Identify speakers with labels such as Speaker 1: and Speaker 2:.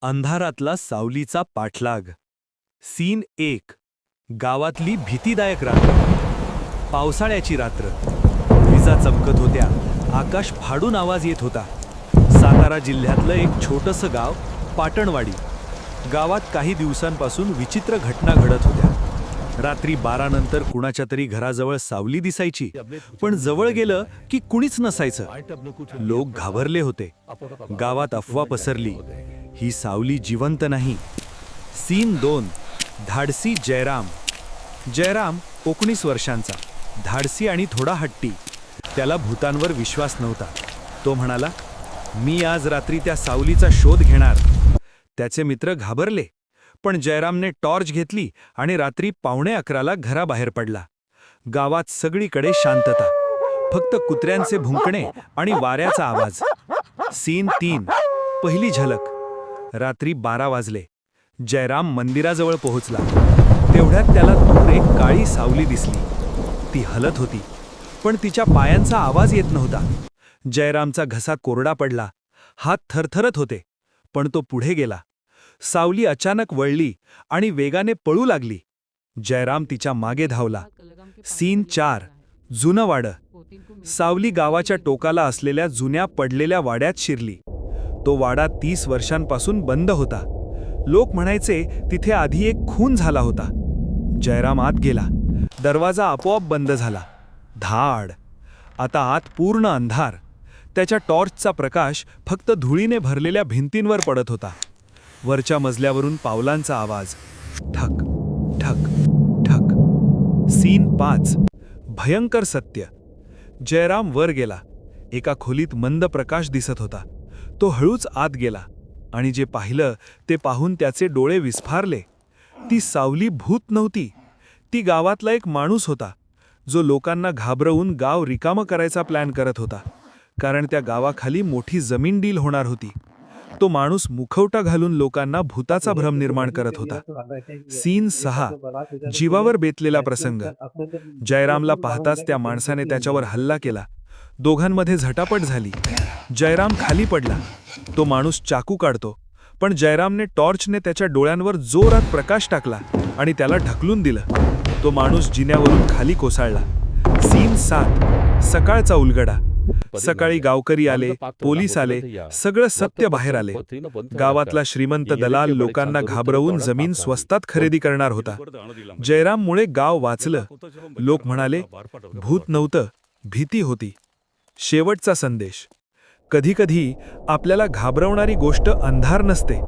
Speaker 1: अंधारातला सावलीचा पाठलाग. सीन 1. गावातली भीतीदायक रात्र. पावसाळ्याची रात्र. विजा चमकत होत्या. आकाश फाडून आवाज येत होता. सातारा जिल्ह्यातलं एक छोटंसं गाव पाटणवाडी. गावात काही दिवसांपासून विचित्र घटना घडत होत्या. रात्री 12 नंतर कुणाच्या तरी घराजवळ सावली दिसायची, पण जवळ गेलं की कुणीच नसायचं. लोक घाबरले होते. गावात अफवा पसरली, ही सावली जिवंत नाही. सीन 2. धाडसी जयराम. जयराम 19 वर्षांचा, धाडसी आणि थोडा हट्टी. त्याला भूतांवर विश्वास नव्हता. तो म्हणाला, मी आज रात्री त्या सावलीचा शोध घेणार. त्याचे मित्र घाबरले, पण जयरामने टॉर्च घेतली आणि रात्री 11:15ला घराबाहेर पडला. गावात सगळीकडे शांतता, फक्त कुत्र्यांचे भुंकणे आणि वाऱ्याचा आवाज. सीन 3. पहिली झलक. रात्री 12 वाजले. जयराम मंदिराजवळ पोहोचला. तेवढ्यात त्याला दूर एक काळी सावली दिसली. ती हलत होती, पण तिच्या पायांचा आवाज येत नव्हता. जयरामचा घसा कोरडा पडला. हात थरथरत होते, पण तो पुढे गेला. सावली अचानक वळली आणि वेगाने पळू लागली. जयराम तिच्या मागे धावला. सीन 4. जुनं वाडं. सावली गावाच्या टोकाला असलेल्या जुन्या पडलेल्या वाड्यात शिरली. तो वाडा 30 वर्षांपासून बंद होता. लोक म्हणायचे तिथे आधी एक खून झाला होता. जयराम आत गेला. दरवाजा आपोआप बंद झाला. धाड. आता आत पूर्ण अंधार. त्याच्या टॉर्चचा प्रकाश फक्त धुळीने भरलेल्या भिंतींवर पडत होता. वरच्या मजल्यावरून पावलांचा आवाज. ठक ठक ठक. सीन 5. भयंकर सत्य. जयराम वर गेला. एका खोलीत मंद प्रकाश दिसत होता. तो हळूच आत गेला आणि जे पाहिलं ते पाहून त्याचे डोळे विस्फारले. ती सावली भूत नव्हती. ती गावातला एक माणूस होता, जो लोकांना घाबरवून गाव रिकामं करायचा प्लॅन करत होता. कारण त्या गावाखाली मोठी जमीन डील होणार होती. तो माणूस मुखवटा घालून लोकांना भूताचा भ्रम निर्माण करत होता. सीन 6. जीवावर बेतलेला प्रसंग. जयरामला पाहताच त्या माणसाने त्याच्यावर हल्ला केला. दोघांमध्ये झटापट झाली. जयराम खाली पडला. तो माणूस चाकू काढतो, पण जयरामने टॉर्चने त्याच्या डोळ्यांवर जोरात प्रकाश टाकला आणि त्याला ढकलून दिलं. तो माणूस जिन्यावरून खाली कोसळला. सीन 7. सकाळचा उलगडा. सकाळी गावकरी आले, पोलीस आले, सगळं सत्य बाहेर आले. गावातला श्रीमंत दलाल लोकांना घाबरवून जमीन स्वस्तात खरेदी करणार होता. जयराममुळे गाव वाचलं. लोक म्हणाले, भूत नव्हतं, भीती होती. शेवटचा संदेश. कधीकधी आपल्याला घाबरवणारी गोष्ट अंधार नसते,